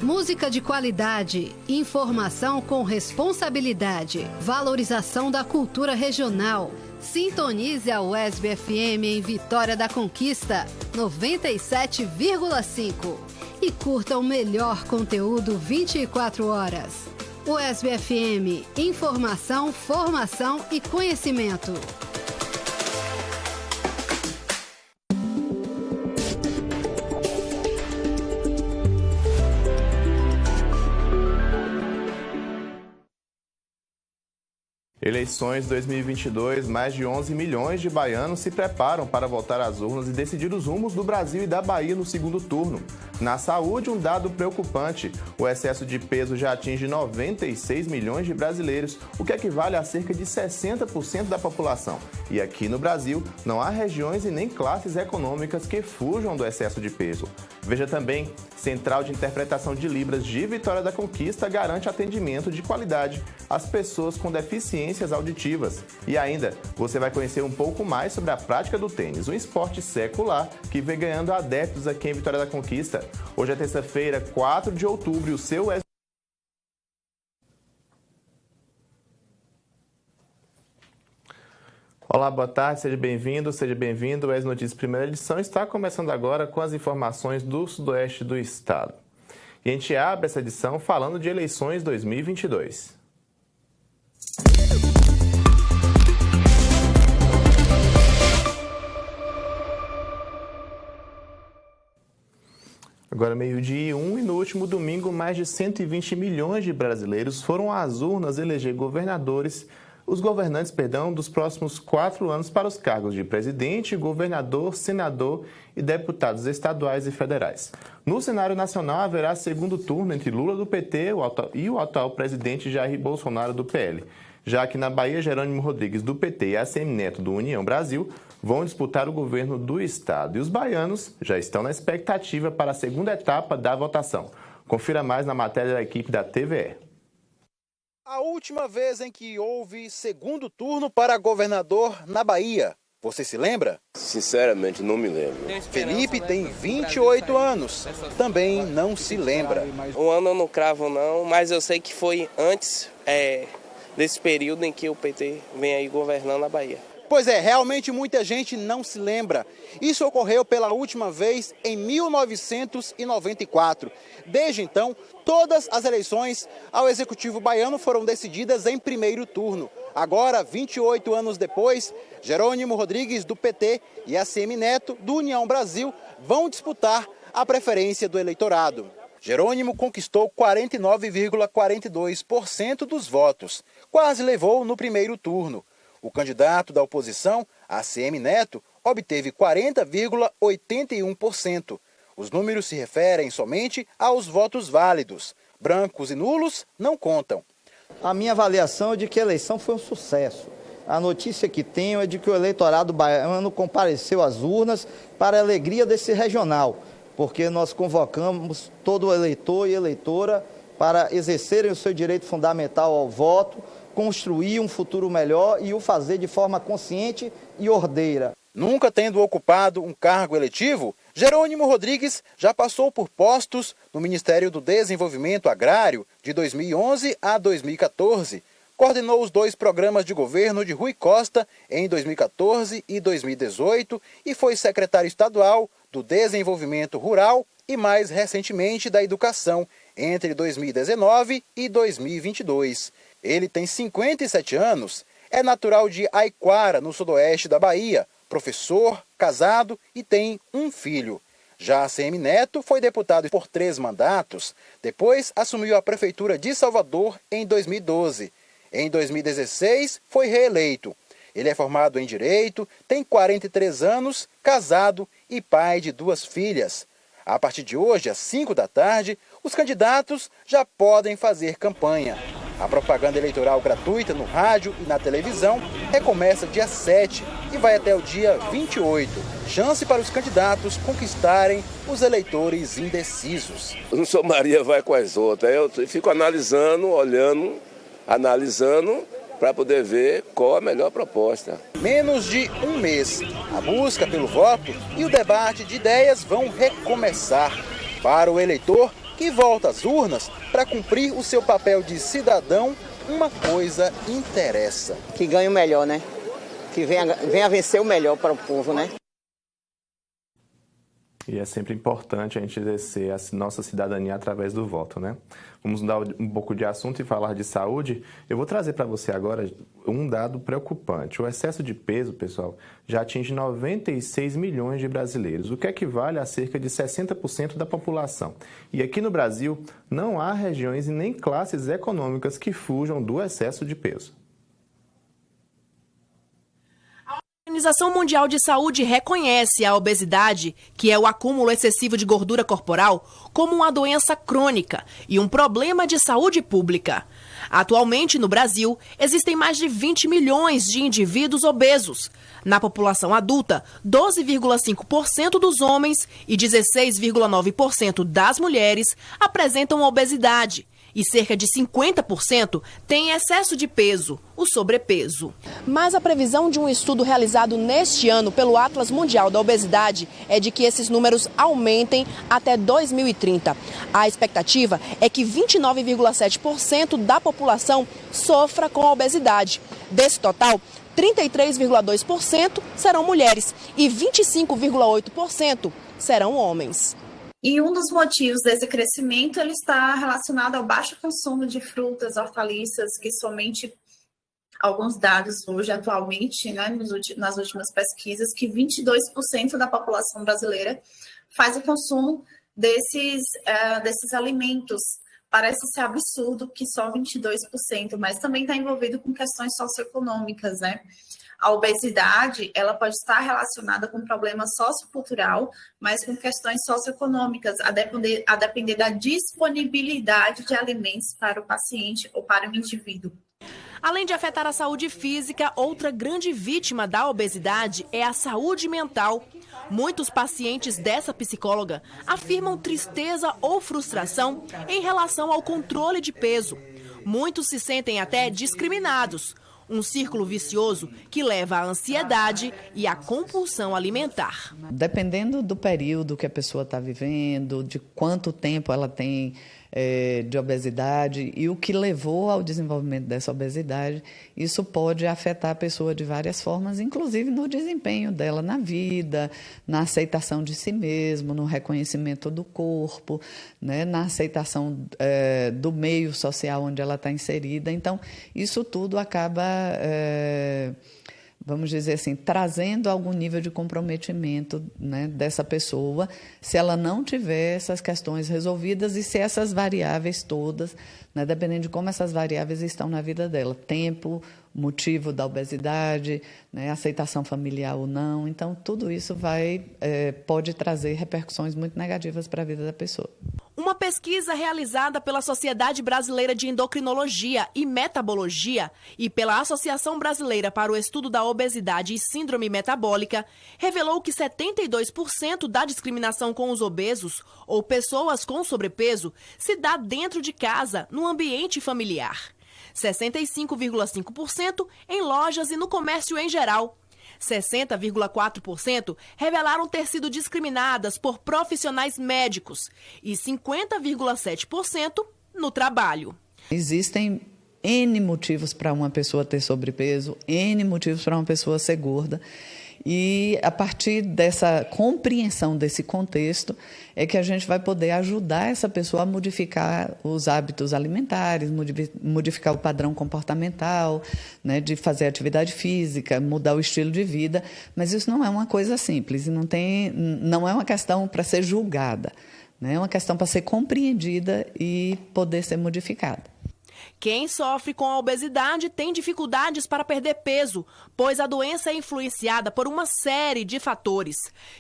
Música de qualidade, informação com responsabilidade, valorização da cultura regional. Sintonize a UESB FM em Vitória da Conquista, 97,5. E curta o melhor conteúdo 24 horas. UESB FM, informação, formação e conhecimento. Eleições 2022, mais de 11 milhões de baianos se preparam para voltar às urnas e decidir os rumos do Brasil e da Bahia no segundo turno. Na saúde, um dado preocupante. O excesso de peso já atinge 96 milhões de brasileiros, o que equivale a cerca de 60% da população. E aqui no Brasil, não há regiões e nem classes econômicas que fujam do excesso de peso. Veja também, Central de Interpretação de Libras de Vitória da Conquista garante atendimento de qualidade às pessoas com deficiências auditivas. E ainda, você vai conhecer um pouco mais sobre a prática do tênis, um esporte secular que vem ganhando adeptos aqui em Vitória da Conquista. Hoje é terça-feira, 4 de outubro, e o seu Olá, boa tarde, seja bem-vindo, seja bem-vindo. O ES Notícias Primeira Edição está começando agora com as informações do sudoeste do estado. E a gente abre essa edição falando de eleições 2022. Agora meio-dia e 1, e no último domingo mais de 120 milhões de brasileiros foram às urnas eleger os governantes dos próximos 4 anos para os cargos de presidente, governador, senador e deputados estaduais e federais. No cenário nacional, haverá segundo turno entre Lula do PT e o atual presidente Jair Bolsonaro do PL. Já que na Bahia, Jerônimo Rodrigues do PT e ACM Neto do União Brasil vão disputar o governo do estado. E os baianos já estão na expectativa para a segunda etapa da votação. Confira mais na matéria da equipe da TVE. A última vez em que houve segundo turno para governador na Bahia, você se lembra? Sinceramente, não me lembro. Felipe tem 28 anos, também não se lembra. Um ano eu não cravo não, mas eu sei que foi antes desse período em que o PT vem aí governando a Bahia. Pois é, realmente muita gente não se lembra. Isso ocorreu pela última vez em 1994. Desde então, todas as eleições ao Executivo baiano foram decididas em primeiro turno. Agora, 28 anos depois, Jerônimo Rodrigues do PT e ACM Neto do União Brasil vão disputar a preferência do eleitorado. Jerônimo conquistou 49,42% dos votos, quase levou no primeiro turno. O candidato da oposição, ACM Neto, obteve 40,81%. Os números se referem somente aos votos válidos. Brancos e nulos não contam. A minha avaliação é de que a eleição foi um sucesso. A notícia que tenho é de que o eleitorado baiano compareceu às urnas para a alegria desse regional, porque nós convocamos todo eleitor e eleitora para exercerem o seu direito fundamental ao voto, construir um futuro melhor e o fazer de forma consciente e ordeira. Nunca tendo ocupado um cargo eletivo, Jerônimo Rodrigues já passou por postos no Ministério do Desenvolvimento Agrário de 2011 a 2014. Coordenou os 2 programas de governo de Rui Costa em 2014 e 2018 e foi secretário estadual do Desenvolvimento Rural e, mais recentemente, da Educação entre 2019 e 2022. Ele tem 57 anos, é natural de Aiquara, no sudoeste da Bahia, professor, casado e tem um filho. Já ACM Neto foi deputado por 3 mandatos, depois assumiu a Prefeitura de Salvador em 2012. Em 2016, foi reeleito. Ele é formado em Direito, tem 43 anos, casado e pai de 2 filhas. A partir de hoje, às 5 da tarde, os candidatos já podem fazer campanha. A propaganda eleitoral gratuita no rádio e na televisão recomeça dia 7 e vai até o dia 28. Chance para os candidatos conquistarem os eleitores indecisos. Eu não sou Maria vai com as outras. Eu fico analisando, olhando, para poder ver qual a melhor proposta. Menos de um mês, a busca pelo voto e o debate de ideias vão recomeçar. Para o eleitor, que volta às urnas para cumprir o seu papel de cidadão, uma coisa interessa. Que ganhe o melhor, né? Que venha vencer o melhor para o povo, né? E é sempre importante a gente exercer a nossa cidadania através do voto, né? Vamos mudar um pouco de assunto e falar de saúde. Eu vou trazer para você agora um dado preocupante. O excesso de peso, pessoal, já atinge 96 milhões de brasileiros, o que equivale a cerca de 60% da população. E aqui no Brasil, não há regiões e nem classes econômicas que fujam do excesso de peso. A Organização Mundial de Saúde reconhece a obesidade, que é o acúmulo excessivo de gordura corporal, como uma doença crônica e um problema de saúde pública. Atualmente, no Brasil, existem mais de 20 milhões de indivíduos obesos. Na população adulta, 12,5% dos homens e 16,9% das mulheres apresentam obesidade. E cerca de 50% têm excesso de peso, o sobrepeso. Mas a previsão de um estudo realizado neste ano pelo Atlas Mundial da Obesidade é de que esses números aumentem até 2030. A expectativa é que 29,7% da população sofra com a obesidade. Desse total, 33,2% serão mulheres e 25,8% serão homens. E um dos motivos desse crescimento ele está relacionado ao baixo consumo de frutas, hortaliças, que somente alguns dados hoje, atualmente, né, nas últimas pesquisas, que 22% da população brasileira faz o consumo desses alimentos. Parece ser absurdo que só 22%, mas também está envolvido com questões socioeconômicas, né? A obesidade, ela pode estar relacionada com problema sociocultural, mas com questões socioeconômicas, a depender da disponibilidade de alimentos para o paciente ou para o indivíduo. Além de afetar a saúde física, outra grande vítima da obesidade é a saúde mental. Muitos pacientes dessa psicóloga afirmam tristeza ou frustração em relação ao controle de peso. Muitos se sentem até discriminados. Um círculo vicioso que leva à ansiedade e à compulsão alimentar. Dependendo do período que a pessoa está vivendo, de quanto tempo ela tem de obesidade e o que levou ao desenvolvimento dessa obesidade, isso pode afetar a pessoa de várias formas, inclusive no desempenho dela na vida, na aceitação de si mesmo, no reconhecimento do corpo, né, na aceitação do meio social onde ela está inserida. Então, isso tudo acaba, vamos dizer assim, trazendo algum nível de comprometimento, né, dessa pessoa, se ela não tiver essas questões resolvidas e se essas variáveis todas, né, dependendo de como essas variáveis estão na vida dela, tempo, motivo da obesidade, né, aceitação familiar ou não. Então, tudo isso pode trazer repercussões muito negativas para a vida da pessoa. Uma pesquisa realizada pela Sociedade Brasileira de Endocrinologia e Metabologia e pela Associação Brasileira para o Estudo da Obesidade e Síndrome Metabólica revelou que 72% da discriminação com os obesos ou pessoas com sobrepeso se dá dentro de casa, no ambiente familiar. 65,5% em lojas e no comércio em geral. 60,4% revelaram ter sido discriminadas por profissionais médicos e 50,7% no trabalho. Existem N motivos para uma pessoa ter sobrepeso, N motivos para uma pessoa ser gorda. E a partir dessa compreensão desse contexto é que a gente vai poder ajudar essa pessoa a modificar os hábitos alimentares, modificar o padrão comportamental, né, de fazer atividade física, mudar o estilo de vida. Mas isso não é uma coisa simples, não é uma questão para ser julgada, né, é uma questão para ser compreendida e poder ser modificada. Quem sofre com a obesidade tem dificuldades para perder peso, pois a doença é influenciada por uma série de fatores: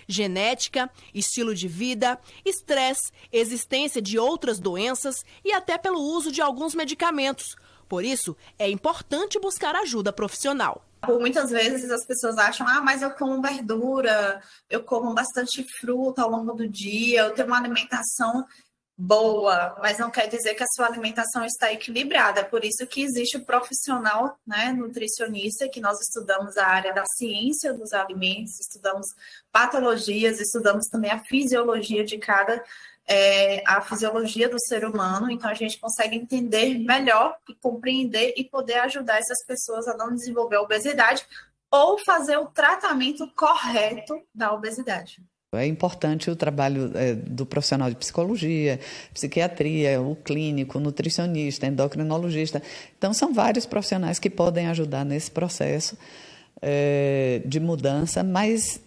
genética, estilo de vida, estresse, existência de outras doenças e até pelo uso de alguns medicamentos. Por isso, é importante buscar ajuda profissional. Muitas vezes as pessoas acham, mas eu como verdura, eu como bastante fruta ao longo do dia, eu tenho uma alimentação boa, mas não quer dizer que a sua alimentação está equilibrada. Por isso que existe o profissional, né, nutricionista, que nós estudamos a área da ciência dos alimentos, estudamos patologias, estudamos também a fisiologia de cada a fisiologia do ser humano, então a gente consegue entender melhor e compreender e poder ajudar essas pessoas a não desenvolver a obesidade ou fazer o tratamento correto da obesidade. É importante o trabalho do profissional de psicologia, psiquiatria, o clínico, nutricionista, endocrinologista. Então, são vários profissionais que podem ajudar nesse processo de mudança, mas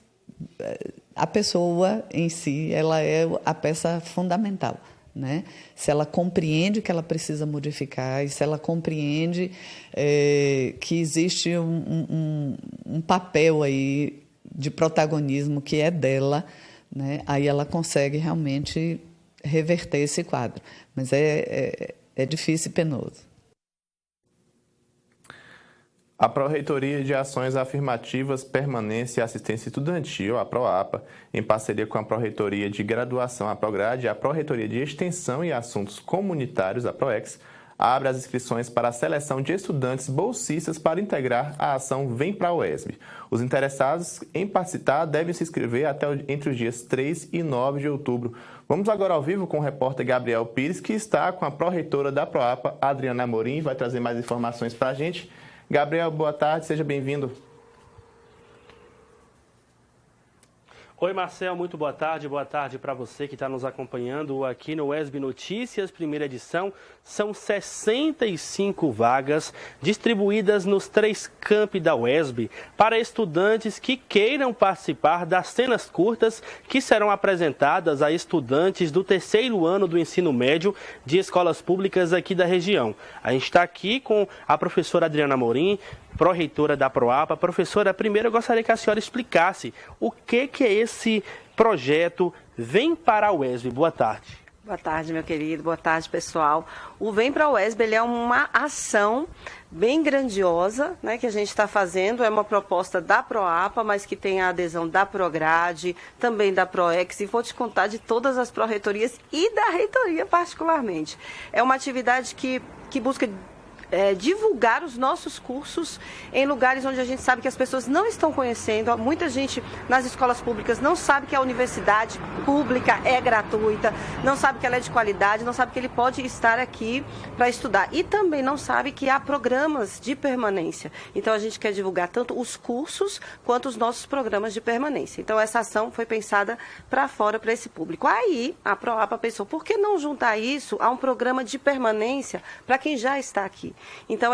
a pessoa em si, ela é a peça fundamental, né? Se ela compreende que ela precisa modificar e se ela compreende que existe um papel aí de protagonismo que é dela, né? Aí ela consegue realmente reverter esse quadro. Mas é difícil e penoso. A Pró-Reitoria de Ações Afirmativas, Permanência e Assistência Estudantil, a PROAPA, em parceria com a Pró-Reitoria de Graduação, a PROGRADE, e a Pró-Reitoria de Extensão e Assuntos Comunitários, a PROEX, abre as inscrições para a seleção de estudantes bolsistas para integrar a ação Vem Pra UESB. Os interessados em participar devem se inscrever entre os dias 3 e 9 de outubro. Vamos agora ao vivo com o repórter Gabriel Pires, que está com a pró-reitora da PROAPA, Adriana Amorim, e vai trazer mais informações para a gente. Gabriel, boa tarde, seja bem-vindo. Oi, Marcel, muito boa tarde para você que está nos acompanhando aqui no UESB Notícias, primeira edição. São 65 vagas distribuídas nos 3 campi da UESB para estudantes que queiram participar das cenas curtas que serão apresentadas a estudantes do 3º ano do ensino médio de escolas públicas aqui da região. A gente está aqui com a professora Adriana Amorim, pró-reitora da PROAPA. Professora, primeiro eu gostaria que a senhora explicasse o que é esse projeto Vem para a UESB. Boa tarde. Boa tarde, meu querido. Boa tarde, pessoal. O Vem para a UESB ele é uma ação bem grandiosa, né, que a gente está fazendo. É uma proposta da PROAPA, mas que tem a adesão da PROGRADE, também da PROEX, e vou te contar de todas as pró-reitorias e da reitoria particularmente. É uma atividade que busca divulgar os nossos cursos em lugares onde a gente sabe que as pessoas não estão conhecendo. Muita gente nas escolas públicas não sabe que a universidade pública é gratuita, não sabe que ela é de qualidade, não sabe que ele pode estar aqui para estudar. E também não sabe que há programas de permanência. Então, a gente quer divulgar tanto os cursos quanto os nossos programas de permanência. Então, essa ação foi pensada para fora, para esse público. Aí, a PROAPA pensou, por que não juntar isso a um programa de permanência para quem já está aqui? Então,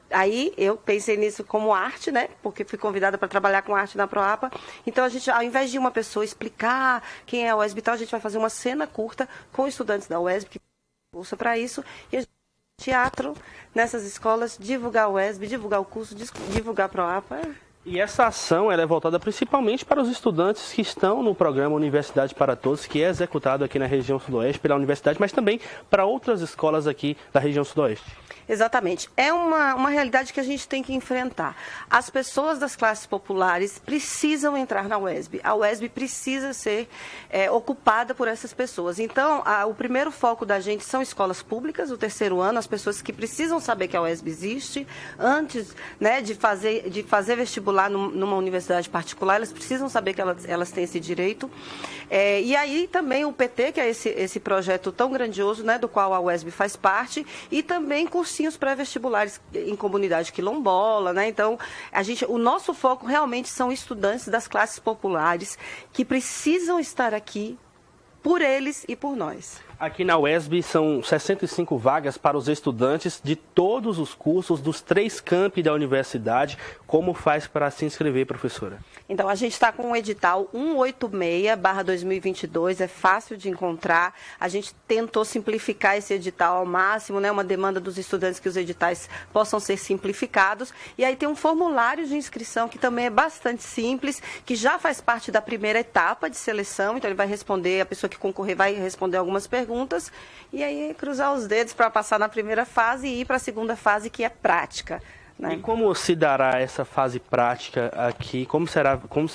aí eu pensei nisso como arte, né? Porque fui convidada para trabalhar com arte na PROAPA. Então, a gente, ao invés de uma pessoa explicar quem é a UESB, então a gente vai fazer uma cena curta com estudantes da UESB que bolsa para isso. E a gente teatro nessas escolas, divulgar a UESB, divulgar o curso, divulgar a PROAPA. E essa ação ela é voltada principalmente para os estudantes que estão no programa Universidade para Todos, que é executado aqui na região sudoeste pela universidade, mas também para outras escolas aqui da região sudoeste. Exatamente. É uma realidade que a gente tem que enfrentar. As pessoas das classes populares precisam entrar na UESB. A UESB precisa ser ocupada por essas pessoas. Então, o primeiro foco da gente são escolas públicas, o 3º ano, as pessoas que precisam saber que a UESB existe. Antes, né, de fazer vestibular numa universidade particular, elas precisam saber que elas têm esse direito. E aí também o PT, que é esse projeto tão grandioso, né, do qual a UESB faz parte, e também cursinhos pré-vestibulares em comunidade quilombola, né? Então, o nosso foco realmente são estudantes das classes populares que precisam estar aqui por eles e por nós. Aqui na UESB são 65 vagas para os estudantes de todos os cursos dos 3 campi da universidade. Como faz para se inscrever, professora? Então, a gente está com o edital 186/2022, é fácil de encontrar. A gente tentou simplificar esse edital ao máximo, né? Uma demanda dos estudantes que os editais possam ser simplificados. E aí tem um formulário de inscrição que também é bastante simples, que já faz parte da primeira etapa de seleção. Então, ele vai responder, a pessoa que concorrer vai responder algumas perguntas, e aí cruzar os dedos para passar na primeira fase e ir para a segunda fase, que é prática. Né? E como se dará essa fase prática aqui? Como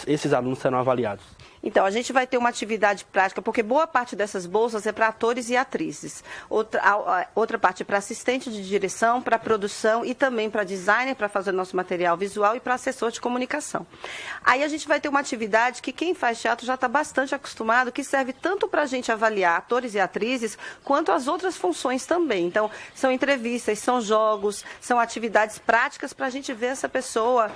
esses alunos serão avaliados? Então, a gente vai ter uma atividade prática, porque boa parte dessas bolsas é para atores e atrizes. Outra parte é para assistente de direção, para produção e também para designer, para fazer nosso material visual e para assessor de comunicação. Aí a gente vai ter uma atividade que quem faz teatro já está bastante acostumado, que serve tanto para a gente avaliar atores e atrizes, quanto as outras funções também. Então, são entrevistas, são jogos, são atividades práticas para a gente ver essa pessoa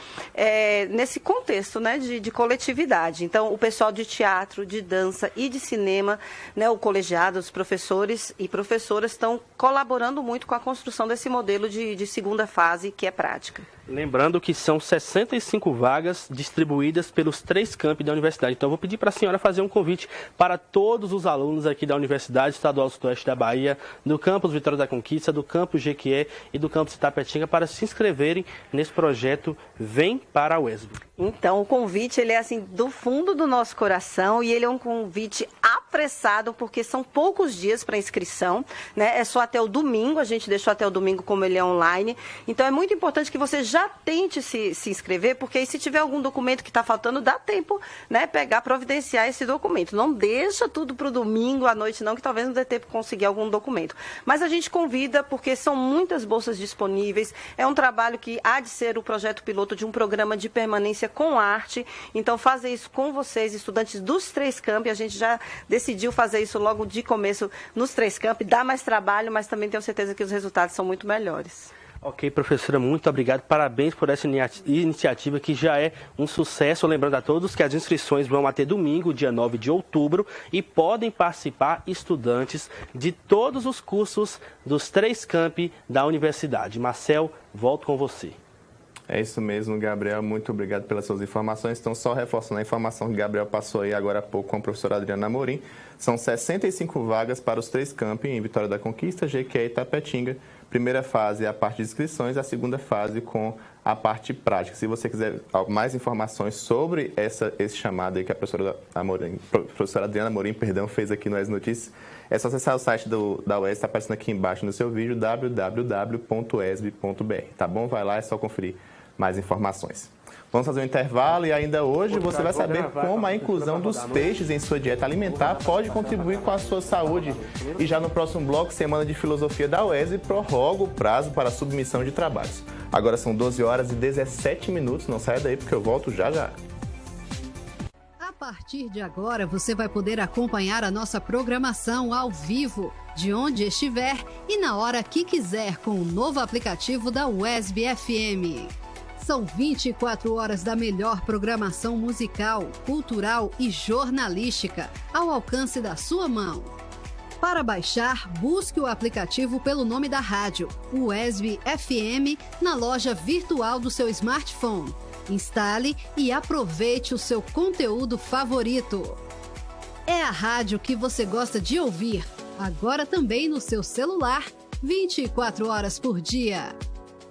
nesse contexto, né, de coletividade. Então, o pessoal de teatro, de dança e de cinema, né, o colegiado, os professores e professoras estão colaborando muito com a construção desse modelo de segunda fase, que é prática. Lembrando que são 65 vagas distribuídas pelos 3 campi da universidade. Então, eu vou pedir para a senhora fazer um convite para todos os alunos aqui da Universidade Estadual Sudoeste da Bahia, do campus Vitória da Conquista, do campus Jequié e do campus Itapetinga, para se inscreverem nesse projeto Vem para a UESB. Então, o convite ele é assim do fundo do nosso coração e ele é um convite apressado, porque são poucos dias para inscrição, né? É só até o domingo, a gente deixou até o domingo como ele é online. Então, é muito importante que você já tente se inscrever, porque aí se tiver algum documento que está faltando, dá tempo, né, pegar, providenciar esse documento. Não deixa tudo para o domingo à noite não, que talvez não dê tempo de conseguir algum documento. Mas a gente convida, porque são muitas bolsas disponíveis, é um trabalho que há de ser o projeto piloto de um programa de permanência com arte. Então, fazer isso com vocês, estudantes dos 3 campi, a gente já decidiu fazer isso logo de começo nos 3 campi, dá mais trabalho, mas também tenho certeza que os resultados são muito melhores. Ok, professora, muito obrigado. Parabéns por essa iniciativa que já é um sucesso. Lembrando a todos que as inscrições vão até domingo, dia 9 de outubro, e podem participar estudantes de todos os cursos dos 3 campi da universidade. Marcel, volto com você. É isso mesmo, Gabriel. Muito obrigado pelas suas informações. Então, só reforçando a informação que o Gabriel passou aí agora há pouco com a professora Adriana Amorim. São 65 vagas para os 3 campi em Vitória da Conquista, Jequié e Itapetinga. Primeira fase é a parte de inscrições, a segunda fase com a parte prática. Se você quiser mais informações sobre esse chamado aí que a professora Adriana Amorim, fez aqui no UESB Notícias, é só acessar o site da UESB, está aparecendo aqui embaixo no seu vídeo, www.uesb.br, tá bom? Vai lá, é só conferir mais informações. Vamos fazer um intervalo e ainda hoje você vai saber como a inclusão dos peixes em sua dieta alimentar pode contribuir com a sua saúde. E já no próximo bloco, Semana de Filosofia da UESB prorroga o prazo para a submissão de trabalhos. Agora são 12 horas e 17 minutos, não saia daí porque eu volto já já. A partir de agora, você vai poder acompanhar a nossa programação ao vivo, de onde estiver e na hora que quiser, com o novo aplicativo da UESB FM. São 24 horas da melhor programação musical, cultural e jornalística ao alcance da sua mão. Para baixar, busque o aplicativo pelo nome da rádio, UESB FM, na loja virtual do seu smartphone. Instale e aproveite o seu conteúdo favorito. É a rádio que você gosta de ouvir, agora também no seu celular, 24 horas por dia.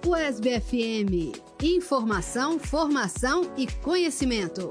UESB FM. Informação, formação e conhecimento.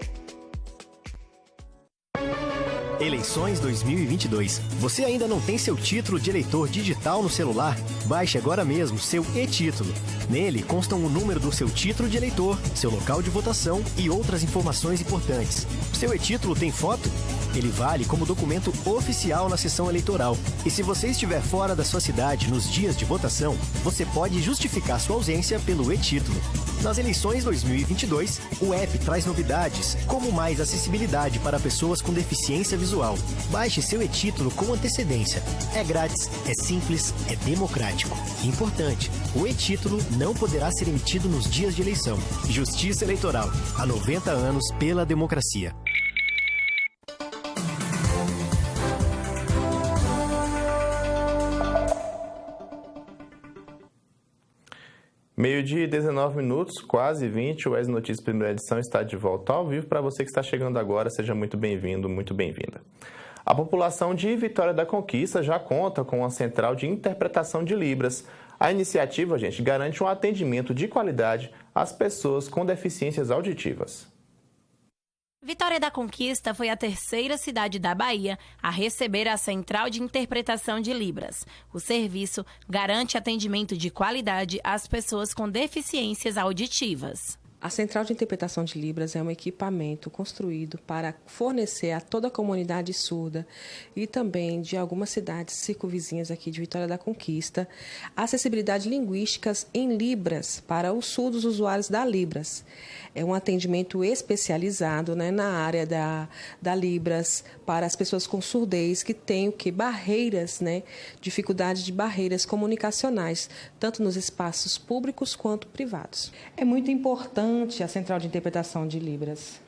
Eleições 2022. Você ainda não tem seu título de eleitor digital no celular? Baixe agora mesmo seu e-título. Nele constam o número do seu título de eleitor, seu local de votação e outras informações importantes. Seu e-título tem foto? Ele vale como documento oficial na sessão eleitoral. E se você estiver fora da sua cidade nos dias de votação, você pode justificar sua ausência pelo e-título. Nas eleições 2022, o app traz novidades, como mais acessibilidade para pessoas com deficiência visual. Baixe seu e-título com antecedência. É grátis, é simples, é democrático. Importante, o e-título não poderá ser emitido nos dias de eleição. Justiça Eleitoral. Há 90 anos pela democracia. Meio-dia e 19 minutos, quase 20, o UESB Notícias Primeira Edição está de volta ao vivo. Para você que está chegando agora, seja muito bem-vindo, muito bem-vinda. A população de Vitória da Conquista já conta com uma central de interpretação de Libras. A iniciativa, gente, garante um atendimento de qualidade às pessoas com deficiências auditivas. Vitória da Conquista foi a terceira cidade da Bahia a receber a Central de Interpretação de Libras. O serviço garante atendimento de qualidade às pessoas com deficiências auditivas. A Central de Interpretação de Libras é um equipamento construído para fornecer a toda a comunidade surda e também de algumas cidades circunvizinhas aqui de Vitória da Conquista acessibilidade linguísticas em Libras para os surdos usuários da Libras. É um atendimento especializado, né, na área da Libras para as pessoas com surdez que têm barreiras, né, dificuldade de barreiras comunicacionais, tanto nos espaços públicos quanto privados. É muito importante a Central de Interpretação de Libras.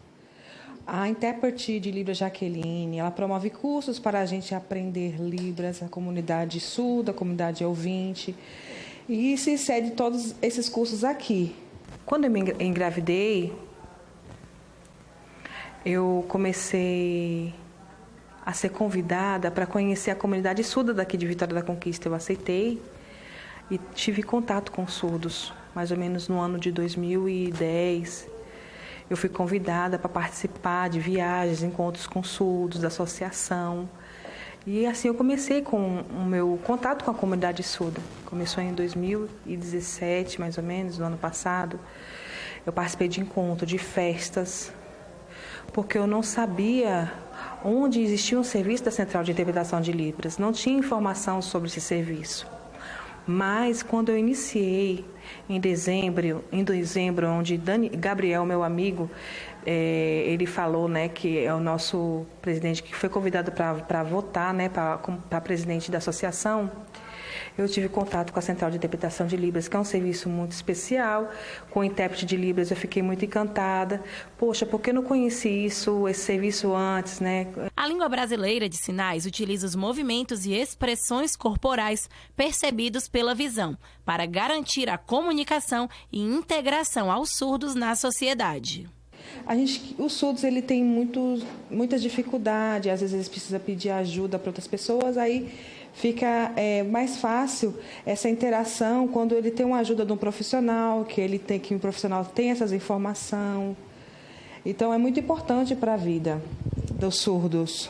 A intérprete de Libras Jaqueline, ela promove cursos para a gente aprender Libras, a comunidade surda, a comunidade ouvinte, e se cede todos esses cursos aqui. Quando eu me engravidei, eu comecei a ser convidada para conhecer a comunidade surda daqui de Vitória da Conquista. Eu aceitei e tive contato com surdos. Mais ou menos no ano de 2010, eu fui convidada para participar de viagens, encontros com surdos, da associação. E assim eu comecei com o meu contato com a comunidade surda. Começou em 2017, mais ou menos, no ano passado. Eu participei de encontros, de festas, porque eu não sabia onde existia um serviço da Central de Interpretação de Libras. Não tinha informação sobre esse serviço. Mas quando eu iniciei em dezembro, onde Gabriel, meu amigo, ele falou, né, que é o nosso presidente que foi convidado para votar, né, para presidente da associação, eu tive contato com a Central de Interpretação de Libras, que é um serviço muito especial. Com o intérprete de Libras eu fiquei muito encantada. Poxa, por que eu não conheci esse serviço antes, né? A língua brasileira de sinais utiliza os movimentos e expressões corporais percebidos pela visão para garantir a comunicação e integração aos surdos na sociedade. Os surdos ele tem muitas dificuldades, às vezes eles precisam pedir ajuda para outras pessoas, aí fica mais fácil essa interação quando ele tem uma ajuda de um profissional, que um profissional tem essas informações. Então é muito importante para a vida dos surdos.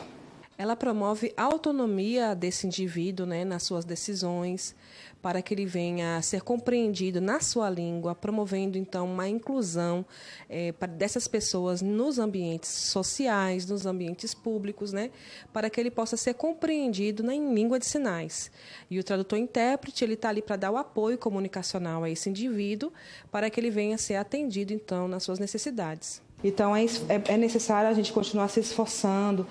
Ela promove a autonomia desse indivíduo, né, nas suas decisões, para que ele venha a ser compreendido na sua língua, promovendo, então, uma inclusão dessas pessoas nos ambientes sociais, nos ambientes públicos, né, para que ele possa ser compreendido em língua de sinais. E o tradutor-intérprete está ali para dar o apoio comunicacional a esse indivíduo, para que ele venha a ser atendido, então, nas suas necessidades. Então, é necessário a gente continuar se esforçando,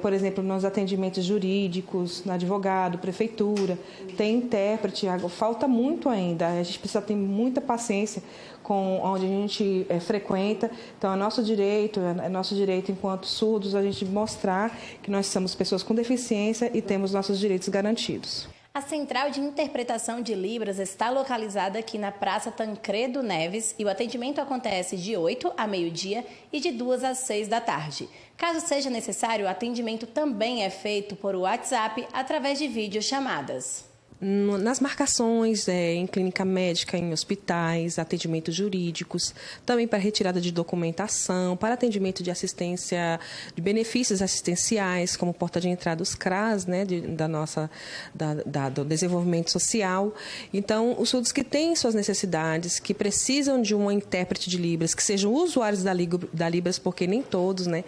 por exemplo, nos atendimentos jurídicos, no advogado, prefeitura, tem intérprete, falta muito ainda, a gente precisa ter muita paciência com onde a gente frequenta. Então, é nosso direito enquanto surdos, a gente mostrar que nós somos pessoas com deficiência e temos nossos direitos garantidos. A Central de Interpretação de Libras está localizada aqui na Praça Tancredo Neves e o atendimento acontece de 8 a meio-dia e de 2 às 6 da tarde. Caso seja necessário, o atendimento também é feito por WhatsApp através de videochamadas. Nas marcações, em clínica médica, em hospitais, atendimentos jurídicos, também para retirada de documentação, para atendimento de assistência, de benefícios assistenciais, como porta de entrada dos CRAS, né, do desenvolvimento social. Então, os surdos que têm suas necessidades, que precisam de um intérprete de Libras, que sejam usuários da Libras, porque nem todos, né,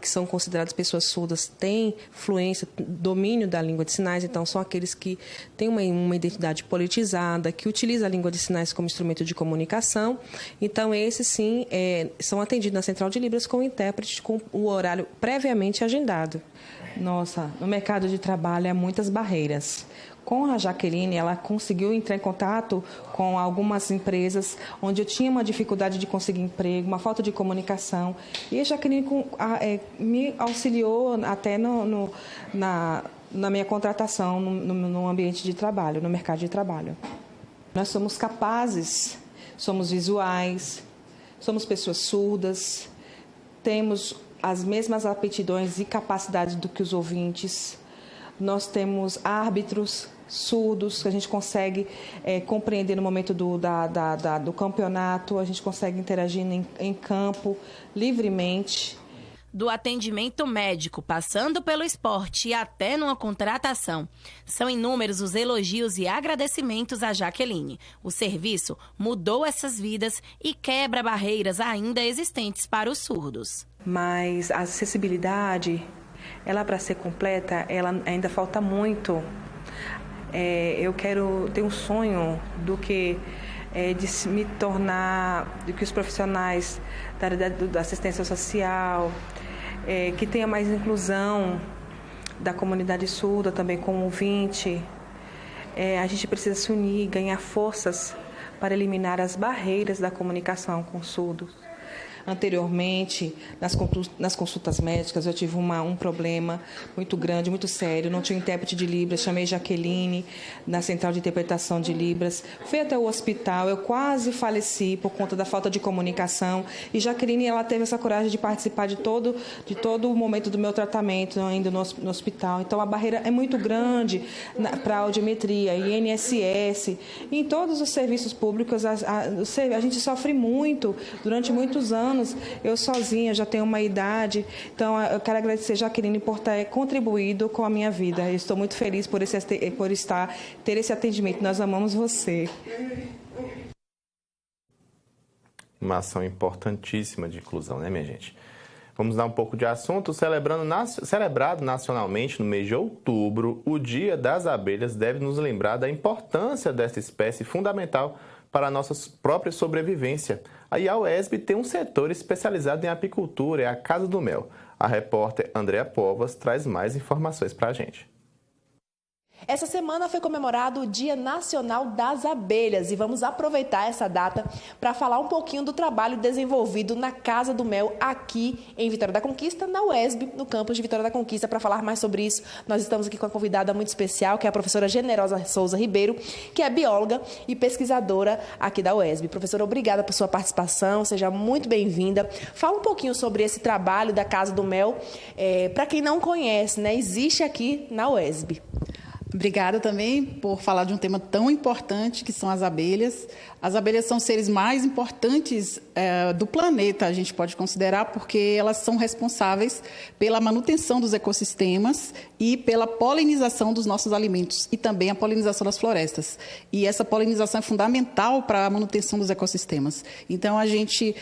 que são considerados pessoas surdas, têm fluência, domínio da língua de sinais, então são aqueles que têm uma identidade politizada, que utiliza a língua de sinais como instrumento de comunicação. Então, esses, sim, são atendidos na Central de Libras com o intérprete, com o horário previamente agendado. Nossa, no mercado de trabalho há muitas barreiras. Com a Jaqueline, ela conseguiu entrar em contato com algumas empresas onde eu tinha uma dificuldade de conseguir emprego, uma falta de comunicação. E a Jaqueline me auxiliou até na minha contratação no ambiente de trabalho, no mercado de trabalho. Nós somos capazes, somos visuais, somos pessoas surdas, temos as mesmas aptidões e capacidades do que os ouvintes. Nós temos árbitros surdos que a gente consegue compreender no momento do campeonato, a gente consegue interagir em campo livremente. Do atendimento médico, passando pelo esporte e até numa contratação. São inúmeros os elogios e agradecimentos a Jaqueline. O serviço mudou essas vidas e quebra barreiras ainda existentes para os surdos. Mas a acessibilidade, ela para ser completa, ela ainda falta muito. Eu quero ter um sonho de me tornar, de que os profissionais da área da assistência social, que tenha mais inclusão da comunidade surda também como ouvinte. A gente precisa se unir, ganhar forças para eliminar as barreiras da comunicação com surdos. Anteriormente, nas consultas médicas, eu tive um problema muito grande, muito sério. Não tinha intérprete de Libras, chamei Jaqueline na Central de Interpretação de Libras. Fui até o hospital, eu quase faleci por conta da falta de comunicação. E Jaqueline, ela teve essa coragem de participar de todo o momento do meu tratamento, ainda no hospital. Então, a barreira é muito grande para a audiometria, INSS. E em todos os serviços públicos, a gente sofre muito durante muitos anos. Eu sozinha já tenho uma idade, então eu quero agradecer, Jaqueline, por ter contribuído com a minha vida. Eu estou muito feliz por ter esse atendimento. Nós amamos você. Uma ação importantíssima de inclusão, né, minha gente? Vamos dar um pouco de assunto. Celebrado nacionalmente no mês de outubro, o Dia das Abelhas deve nos lembrar da importância dessa espécie fundamental para a nossa própria sobrevivência. A UESB tem um setor especializado em apicultura, é a Casa do Mel. A repórter Andréa Povas traz mais informações para a gente. Essa semana foi comemorado o Dia Nacional das Abelhas e vamos aproveitar essa data para falar um pouquinho do trabalho desenvolvido na Casa do Mel aqui em Vitória da Conquista, na UESB, no campus de Vitória da Conquista. Para falar mais sobre isso, nós estamos aqui com uma convidada muito especial, que é a professora Generosa Souza Ribeiro, que é bióloga e pesquisadora aqui da UESB. Professora, obrigada por sua participação, seja muito bem-vinda. Fala um pouquinho sobre esse trabalho da Casa do Mel, para quem não conhece, né? Existe aqui na UESB. Obrigada também por falar de um tema tão importante que são as abelhas. As abelhas são os seres mais importantes do planeta, a gente pode considerar, porque elas são responsáveis pela manutenção dos ecossistemas e pela polinização dos nossos alimentos e também a polinização das florestas. E essa polinização é fundamental para a manutenção dos ecossistemas. Então, a gente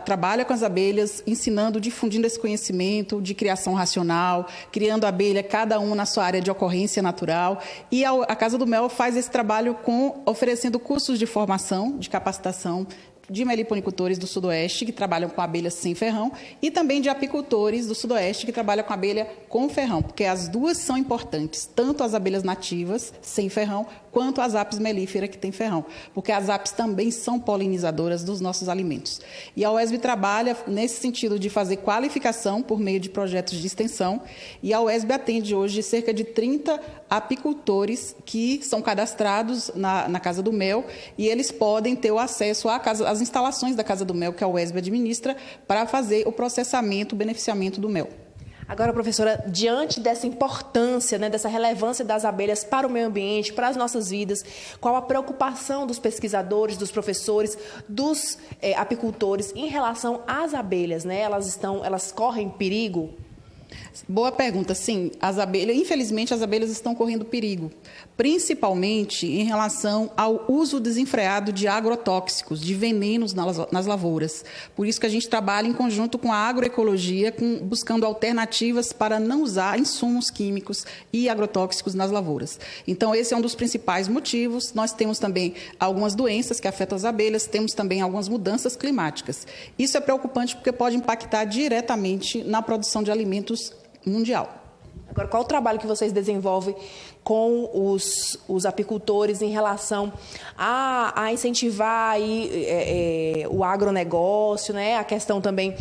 trabalha com as abelhas, ensinando, difundindo esse conhecimento de criação racional, criando abelha, cada um na sua área de ocorrência natural. E a Casa do Mel faz esse trabalho oferecendo cursos de formação, de capacitação de meliponicultores do Sudoeste, que trabalham com abelhas sem ferrão, e também de apicultores do Sudoeste, que trabalham com abelha com ferrão, porque as duas são importantes, tanto as abelhas nativas, sem ferrão, quanto as apis mellifera, que têm ferrão, porque as apis também são polinizadoras dos nossos alimentos. E a UESB trabalha nesse sentido de fazer qualificação por meio de projetos de extensão, e a UESB atende hoje cerca de 30 apicultores que são cadastrados na Casa do Mel, e eles podem ter o acesso às instalações da Casa do Mel, que a UESB administra, para fazer o processamento, o beneficiamento do mel. Agora, professora, diante dessa importância, né, dessa relevância das abelhas para o meio ambiente, para as nossas vidas, qual a preocupação dos pesquisadores, dos professores, dos apicultores em relação às abelhas, né? Elas correm perigo? Boa pergunta. Sim, infelizmente as abelhas estão correndo perigo, principalmente em relação ao uso desenfreado de agrotóxicos, de venenos nas lavouras. Por isso que a gente trabalha em conjunto com a agroecologia, buscando alternativas para não usar insumos químicos e agrotóxicos nas lavouras. Então, esse é um dos principais motivos. Nós temos também algumas doenças que afetam as abelhas, temos também algumas mudanças climáticas. Isso é preocupante porque pode impactar diretamente na produção de alimentos mundial. Agora, qual o trabalho que vocês desenvolvem com os apicultores em relação a incentivar aí, o agronegócio, né? A questão também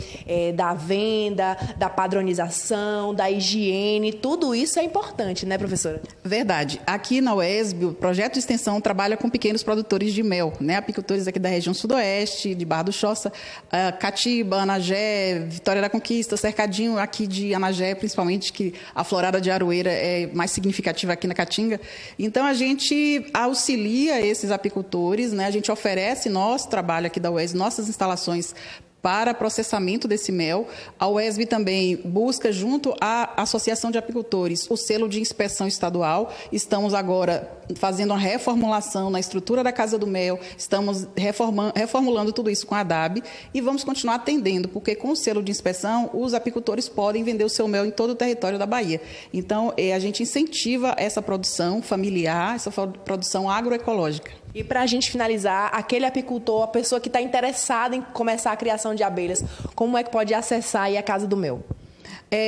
da venda, da padronização, da higiene, tudo isso é importante, né, professora? Verdade. Aqui na UESB, o projeto de extensão trabalha com pequenos produtores de mel, né? Apicultores aqui da região sudoeste, de Barra do Choça, Catiba, Anagé, Vitória da Conquista, cercadinho aqui de Anagé, principalmente, que a florada de aroeira é mais significativa aqui na Caatinga. Então, a gente auxilia esses apicultores, né? A gente oferece nosso trabalho aqui da UESB, nossas instalações para processamento desse mel. A UESB também busca, junto à Associação de Apicultores, o selo de inspeção estadual. Estamos agora fazendo uma reformulação na estrutura da Casa do Mel, estamos reformulando tudo isso com a ADAB e vamos continuar atendendo, porque com o selo de inspeção, os apicultores podem vender o seu mel em todo o território da Bahia. Então, a gente incentiva essa produção familiar, essa produção agroecológica. E para a gente finalizar, aquele apicultor, a pessoa que está interessada em começar a criação de abelhas, como é que pode acessar aí a Casa do Mel?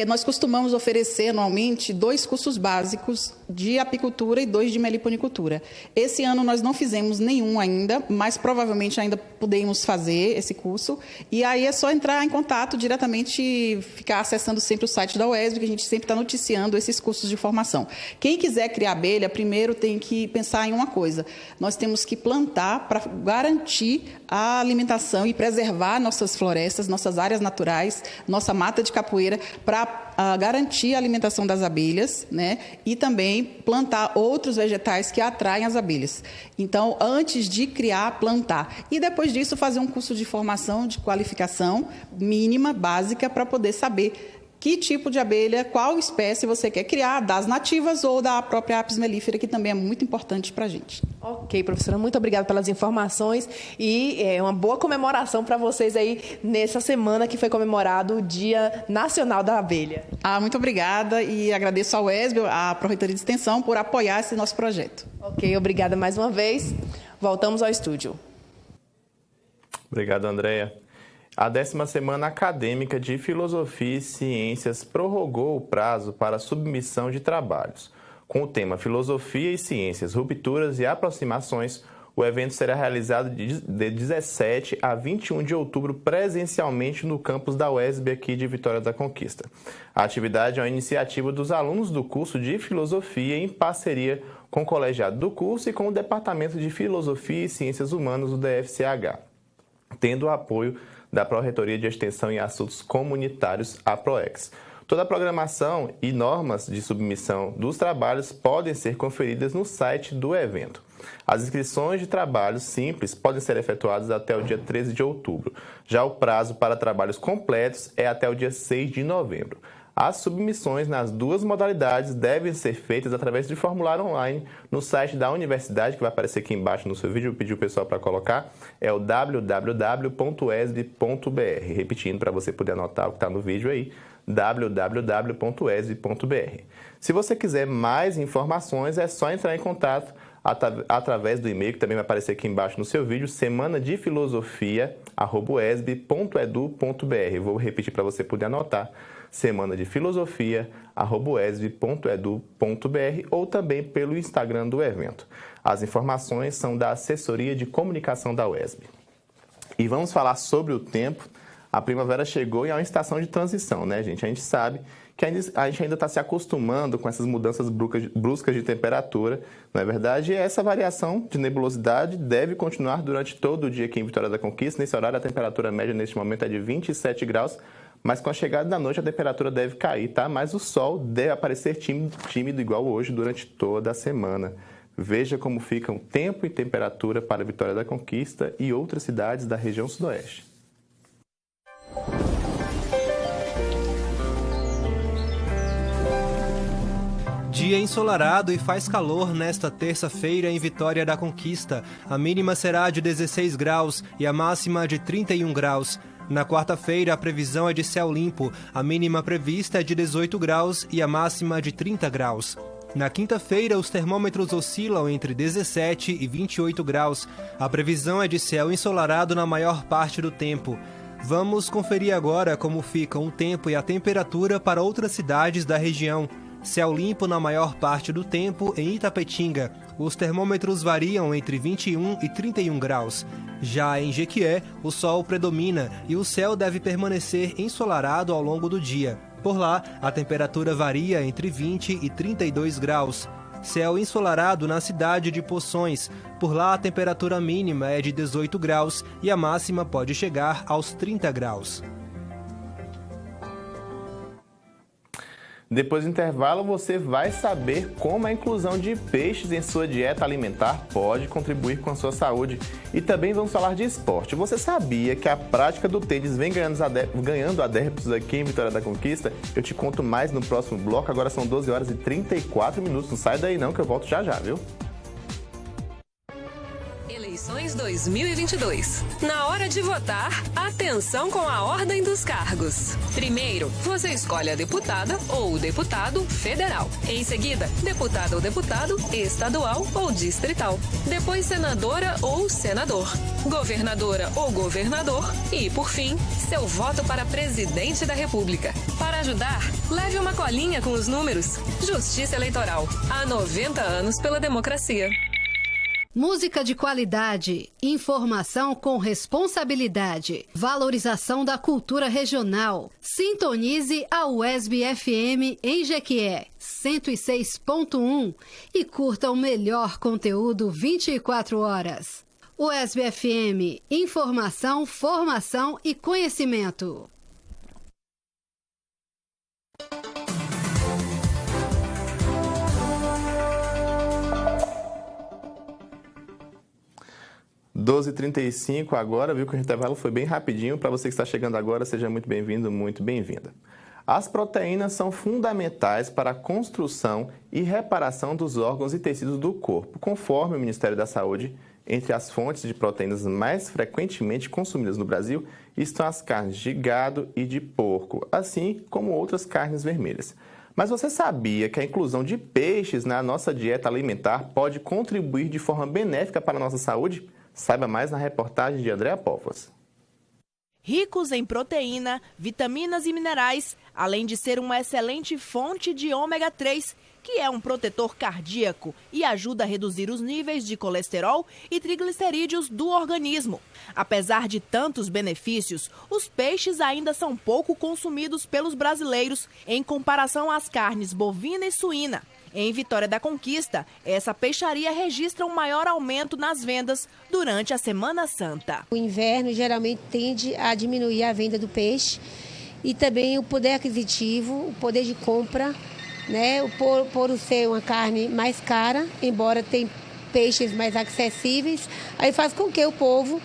Nós costumamos oferecer anualmente 2 cursos básicos de apicultura e 2 de meliponicultura. Esse ano nós não fizemos nenhum ainda, mas provavelmente ainda podemos fazer esse curso. E aí é só entrar em contato diretamente, ficar acessando sempre o site da UESB, que a gente sempre está noticiando esses cursos de formação. Quem quiser criar abelha, primeiro tem que pensar em uma coisa. Nós temos que plantar para garantir a alimentação e preservar nossas florestas, nossas áreas naturais, nossa mata de capoeira, para garantir a alimentação das abelhas, né? E também plantar outros vegetais que atraem as abelhas. Então, antes de criar, plantar. E depois disso, fazer um curso de formação, de qualificação mínima, básica, para poder saber que tipo de abelha, qual espécie você quer criar, das nativas ou da própria Apis mellifera, que também é muito importante para a gente. Ok, professora, muito obrigada pelas informações e uma boa comemoração para vocês aí nessa semana que foi comemorado o Dia Nacional da Abelha. Muito obrigada e agradeço ao UESB, à Pró-Reitoria de Extensão, por apoiar esse nosso projeto. Ok, obrigada mais uma vez. Voltamos ao estúdio. Obrigado, Andréia. A 10ª Semana Acadêmica de Filosofia e Ciências prorrogou o prazo para submissão de trabalhos. Com o tema Filosofia e Ciências, Rupturas e Aproximações, o evento será realizado de 17 a 21 de outubro presencialmente no campus da UESB aqui de Vitória da Conquista. A atividade é uma iniciativa dos alunos do curso de Filosofia em parceria com o colegiado do curso e com o Departamento de Filosofia e Ciências Humanas do DFCH, tendo o apoio da Pró-Reitoria de Extensão em Assuntos Comunitários, a PROEX. Toda a programação e normas de submissão dos trabalhos podem ser conferidas no site do evento. As inscrições de trabalhos simples podem ser efetuadas até o dia 13 de outubro. Já o prazo para trabalhos completos é até o dia 6 de novembro. As submissões nas 2 modalidades devem ser feitas através de formulário online no site da universidade, que vai aparecer aqui embaixo no seu vídeo, eu pedi o pessoal para colocar, é o www.esb.br. Repetindo para você poder anotar o que está no vídeo aí, www.esb.br. Se você quiser mais informações, é só entrar em contato através do e-mail, que também vai aparecer aqui embaixo no seu vídeo, semanadefilosofia@esb.edu.br. Vou repetir para você poder anotar, semanadefilosofia@esb.edu.br, ou também pelo Instagram do evento. As informações são da Assessoria de Comunicação da UESB. E vamos falar sobre o tempo. A primavera chegou e é uma estação de transição, né, gente? A gente sabe que a gente ainda está se acostumando com essas mudanças bruscas de temperatura. Na verdade, essa variação de nebulosidade deve continuar durante todo o dia aqui em Vitória da Conquista. Nesse horário, a temperatura média neste momento é de 27 graus, mas com a chegada da noite a temperatura deve cair, tá? Mas o sol deve aparecer tímido igual hoje durante toda a semana. Veja como ficam tempo e temperatura para Vitória da Conquista e outras cidades da região sudoeste. Dia ensolarado e faz calor nesta terça-feira em Vitória da Conquista. A mínima será de 16 graus e a máxima de 31 graus. Na quarta-feira, a previsão é de céu limpo. A mínima prevista é de 18 graus e a máxima de 30 graus. Na quinta-feira, os termômetros oscilam entre 17 e 28 graus. A previsão é de céu ensolarado na maior parte do tempo. Vamos conferir agora como ficam o tempo e a temperatura para outras cidades da região. Céu limpo na maior parte do tempo em Itapetinga. Os termômetros variam entre 21 e 31 graus. Já em Jequié, o sol predomina e o céu deve permanecer ensolarado ao longo do dia. Por lá, a temperatura varia entre 20 e 32 graus. Céu ensolarado na cidade de Poções. Por lá, a temperatura mínima é de 18 graus e a máxima pode chegar aos 30 graus. Depois do intervalo, você vai saber como a inclusão de peixes em sua dieta alimentar pode contribuir com a sua saúde. E também vamos falar de esporte. Você sabia que a prática do tênis vem ganhando adeptos aqui em Vitória da Conquista? Eu te conto mais no próximo bloco. Agora são 12 horas e 34 minutos. Não sai daí não, que eu volto já, viu? Eleições 2022. Na hora de votar, atenção com a ordem dos cargos. Primeiro, você escolhe a deputada ou o deputado federal. Em seguida, deputada ou deputado estadual ou distrital. Depois, senadora ou senador. Governadora ou governador. E, por fim, seu voto para presidente da República. Para ajudar, leve uma colinha com os números. Justiça Eleitoral. Há 90 anos pela democracia. Música de qualidade, informação com responsabilidade, valorização da cultura regional. Sintonize a UESB FM em Jequié, 106.1 e curta o melhor conteúdo 24 horas. UESB FM, informação, formação e conhecimento. – 12h35 agora, viu que o intervalo foi bem rapidinho. Para você que está chegando agora, seja muito bem-vindo, muito bem-vinda. As proteínas são fundamentais para a construção e reparação dos órgãos e tecidos do corpo. Conforme o Ministério da Saúde, entre as fontes de proteínas mais frequentemente consumidas no Brasil estão as carnes de gado e de porco, assim como outras carnes vermelhas. Mas você sabia que a inclusão de peixes na nossa dieta alimentar pode contribuir de forma benéfica para a nossa saúde? Saiba mais na reportagem de Andréa Povas. Ricos em proteína, vitaminas e minerais, além de ser uma excelente fonte de ômega 3, que é um protetor cardíaco e ajuda a reduzir os níveis de colesterol e triglicerídeos do organismo. Apesar de tantos benefícios, os peixes ainda são pouco consumidos pelos brasileiros em comparação às carnes bovina e suína. Em Vitória da Conquista, essa peixaria registra um maior aumento nas vendas durante a Semana Santa. O inverno geralmente tende a diminuir a venda do peixe e também o poder aquisitivo, o poder de compra, né? Por ser uma carne mais cara, embora tenha peixes mais acessíveis, aí faz com que o povo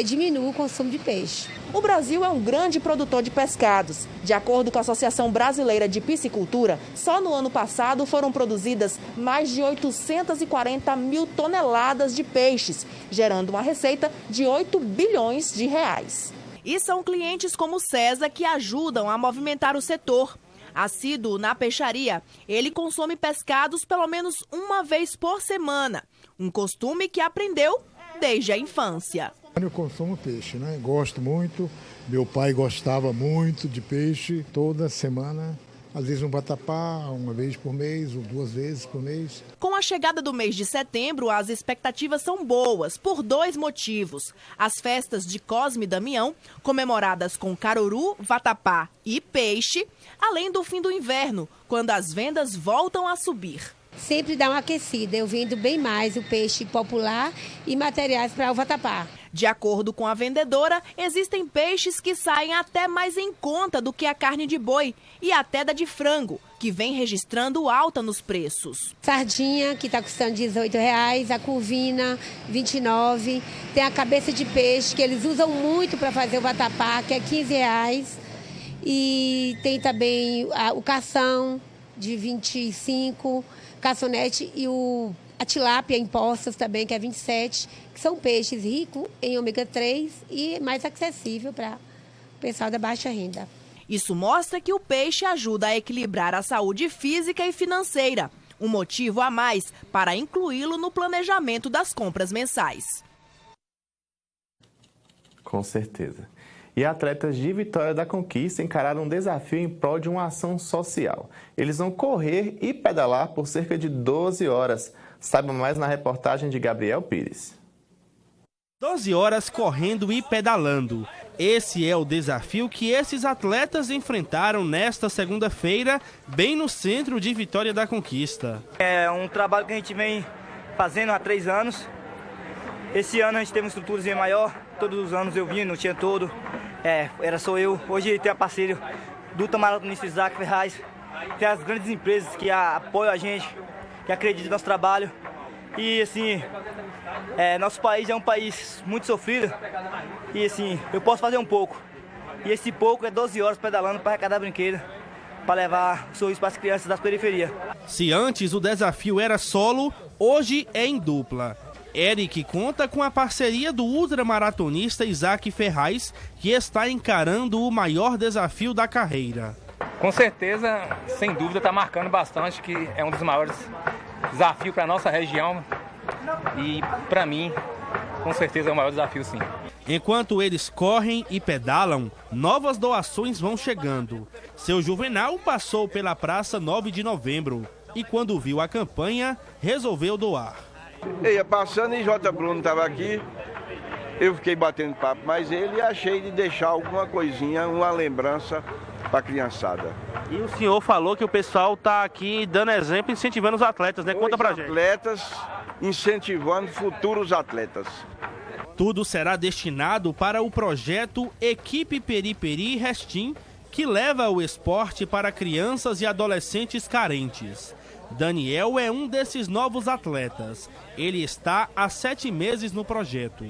diminua o consumo de peixe. O Brasil é um grande produtor de pescados. De acordo com a Associação Brasileira de Piscicultura, só no ano passado foram produzidas mais de 840 mil toneladas de peixes, gerando uma receita de 8 bilhões de reais. E são clientes como César que ajudam a movimentar o setor. Assíduo na peixaria, ele consome pescados pelo menos uma vez por semana, um costume que aprendeu desde a infância. Eu consumo peixe, né? Gosto muito. Meu pai gostava muito de peixe. Toda semana, às vezes um vatapá, uma vez por mês ou 2 vezes por mês. Com a chegada do mês de setembro, as expectativas são boas por 2 motivos. As festas de Cosme e Damião, comemoradas com caruru, vatapá e peixe, além do fim do inverno, quando as vendas voltam a subir. Sempre dá uma aquecida, eu vendo bem mais o peixe popular e materiais para o vatapá. De acordo com a vendedora, existem peixes que saem até mais em conta do que a carne de boi e até da de frango, que vem registrando alta nos preços. Sardinha, que está custando R$18, a curvina, R$29. Tem a cabeça de peixe, que eles usam muito para fazer o vatapá, que é R$15. E tem também o cação, de R$25, caçonete e a tilápia em poças também, que é R$27, que são peixes ricos em ômega 3 e mais acessível para o pessoal da baixa renda. Isso mostra que o peixe ajuda a equilibrar a saúde física e financeira, um motivo a mais para incluí-lo no planejamento das compras mensais. Com certeza. E atletas de Vitória da Conquista encararam um desafio em prol de uma ação social. Eles vão correr e pedalar por cerca de 12 horas. Saiba mais na reportagem de Gabriel Pires. 12 horas correndo e pedalando. Esse é o desafio que esses atletas enfrentaram nesta segunda-feira, bem no centro de Vitória da Conquista. É um trabalho que a gente vem fazendo há 3 anos. Esse ano a gente teve uma estrutura maior. Todos os anos eu vim, não tinha todo. Era só eu. Hoje tem a parceria do maratonista Isaac Ferraz. tem as grandes empresas que apoiam a gente, que acreditam no nosso trabalho. E assim, nosso país é um país muito sofrido e assim, eu posso fazer um pouco. E esse pouco é 12 horas pedalando para arrecadar brinquedo, para levar o sorriso para as crianças das periferias. Se antes o desafio era solo, hoje é em dupla. Eric conta com a parceria do ultramaratonista Isaac Ferraz, que está encarando o maior desafio da carreira. Com certeza, sem dúvida, está marcando bastante, que é um dos maiores desafios para a nossa região e para mim, com certeza é o maior desafio, sim. Enquanto eles correm e pedalam, novas doações vão chegando. Seu Juvenal passou pela Praça 9 de Novembro e quando viu a campanha, resolveu doar. Eu ia passando e J. Bruno estava aqui, eu fiquei batendo papo mais ele e achei de deixar alguma coisinha, uma lembrança para a criançada. E o senhor falou que o pessoal está aqui dando exemplo, incentivando os atletas, né? Conta pra gente. Atletas incentivando futuros atletas. Tudo será destinado para o projeto Equipe Periperi Restim, que leva o esporte para crianças e adolescentes carentes. Daniel é um desses novos atletas. Ele está há 7 meses no projeto.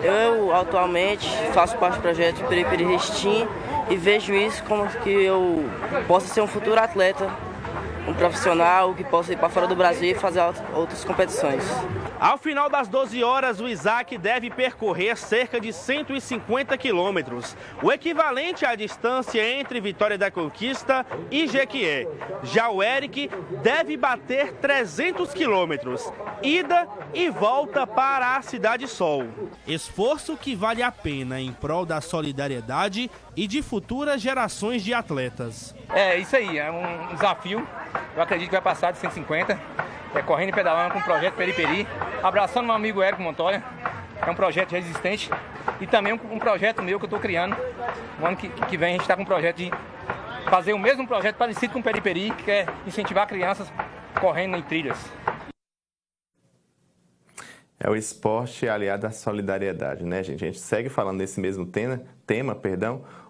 Eu atualmente faço parte do projeto Periperi Restim e vejo isso como que eu possa ser um futuro atleta, um profissional que possa ir para fora do Brasil e fazer outras competições. Ao final das 12 horas, o Isaac deve percorrer cerca de 150 quilômetros, o equivalente à distância entre Vitória da Conquista e Jequié. Já o Eric deve bater 300 quilômetros, ida e volta para a Cidade Sol. Esforço que vale a pena em prol da solidariedade e de futuras gerações de atletas. É isso aí, é um desafio. Eu acredito que vai passar de 150, correndo e pedalando com o projeto Periperi, abraçando meu amigo Érico Montoya, que é um projeto resistente, e também um projeto meu que eu estou criando. No ano que vem a gente está com um projeto de fazer o mesmo projeto parecido com o Periperi, que é incentivar crianças correndo em trilhas. É o esporte aliado à solidariedade, né, gente? A gente segue falando desse mesmo tema.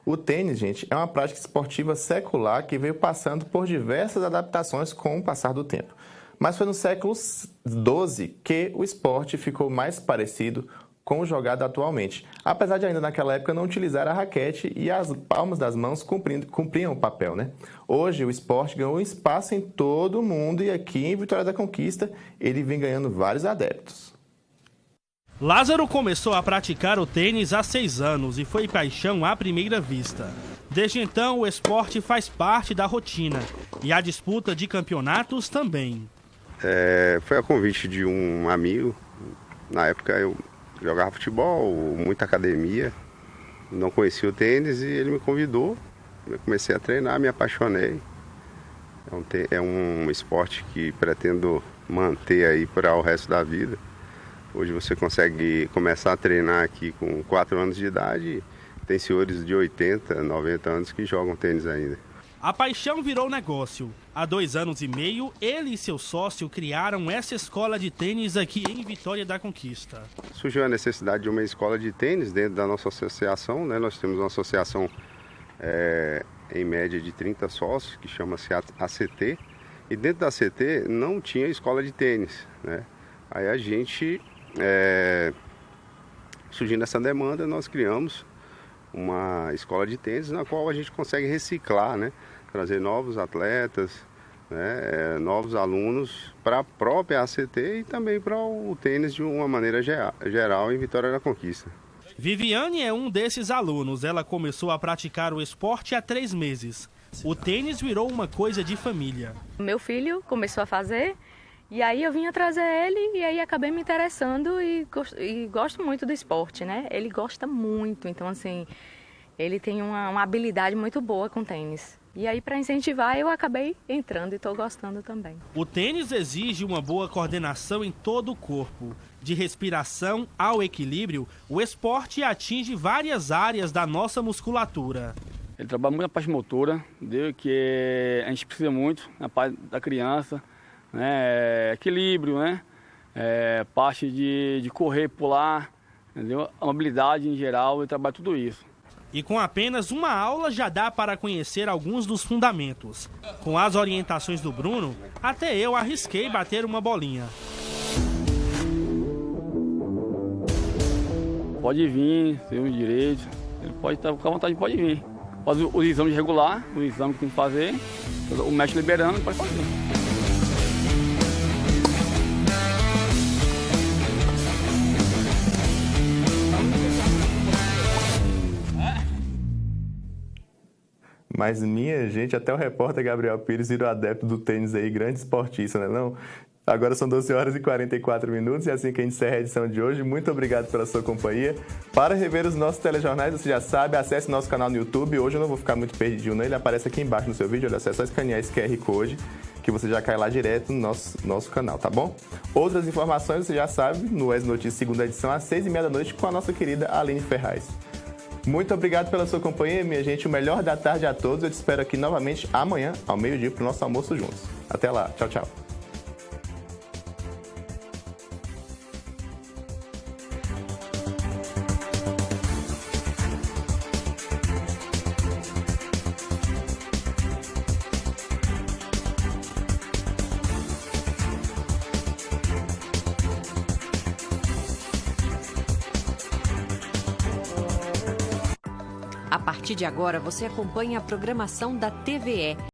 O tênis, gente, é uma prática esportiva secular que veio passando por diversas adaptações com o passar do tempo. Mas foi no século XII que o esporte ficou mais parecido com o jogado atualmente, apesar de ainda naquela época não utilizar a raquete e as palmas das mãos cumpriam o papel, né? Hoje o esporte ganhou espaço em todo o mundo e aqui em Vitória da Conquista ele vem ganhando vários adeptos. Lázaro começou a praticar o tênis há 6 anos e foi paixão à primeira vista. Desde então, o esporte faz parte da rotina e a disputa de campeonatos também. Foi a convite de um amigo. Na época eu jogava futebol, muita academia, não conhecia o tênis e ele me convidou. Eu comecei a treinar, me apaixonei. É um esporte que pretendo manter aí para o resto da vida. Hoje você consegue começar a treinar aqui com 4 anos de idade. Tem senhores de 80, 90 anos que jogam tênis ainda. A paixão virou negócio. Há 2 anos e meio, ele e seu sócio criaram essa escola de tênis aqui em Vitória da Conquista. Surgiu a necessidade de uma escola de tênis dentro da nossa associação, né? Nós temos uma associação em média de 30 sócios, que chama-se ACT. E dentro da ACT não tinha escola de tênis, né? Aí a gente... surgindo essa demanda, nós criamos uma escola de tênis na qual a gente consegue reciclar, né? Trazer novos atletas, né? Novos alunos para a própria ACT e também para o tênis de uma maneira geral em Vitória da Conquista. Viviane é um desses alunos. Ela começou a praticar o esporte há 3 meses. O tênis virou uma coisa de família. Meu filho começou a fazer... E aí eu vim trazer ele e aí acabei me interessando e gosto muito do esporte, né? Ele gosta muito, então assim, ele tem uma habilidade muito boa com tênis. E aí para incentivar eu acabei entrando e estou gostando também. O tênis exige uma boa coordenação em todo o corpo. De respiração ao equilíbrio, o esporte atinge várias áreas da nossa musculatura. Ele trabalha muito na parte motora, entendeu? Que a gente precisa muito na parte da criança. Equilíbrio, né? Parte de correr, pular, entendeu? A mobilidade em geral, eu trabalho tudo isso. E com apenas uma aula já dá para conhecer alguns dos fundamentos. Com as orientações do Bruno, até eu arrisquei bater uma bolinha. Pode vir, tem o direito, ele pode estar com a vontade, pode vir. Faz os exames regular, o exame que tem que fazer, o médico liberando, pode fazer. Mas, minha gente, até o repórter Gabriel Pires virou adepto do tênis aí, grande esportista, né não? Agora são 12 horas e 44 minutos e assim que a gente encerra a edição de hoje. Muito obrigado pela sua companhia. Para rever os nossos telejornais, você já sabe, acesse nosso canal no YouTube. Hoje eu não vou ficar muito perdidinho, não. Ele aparece aqui embaixo no seu vídeo. Olha, é só escanear esse QR Code que você já cai lá direto no nosso canal, tá bom? Outras informações você já sabe no Wes Notícias, segunda edição, às 6h30 da noite, com a nossa querida Aline Ferraz. Muito obrigado pela sua companhia, minha gente. O melhor da tarde a todos. Eu te espero aqui novamente amanhã, ao meio-dia, para o nosso almoço juntos. Até lá. Tchau, tchau. A partir de agora, você acompanha a programação da TVE.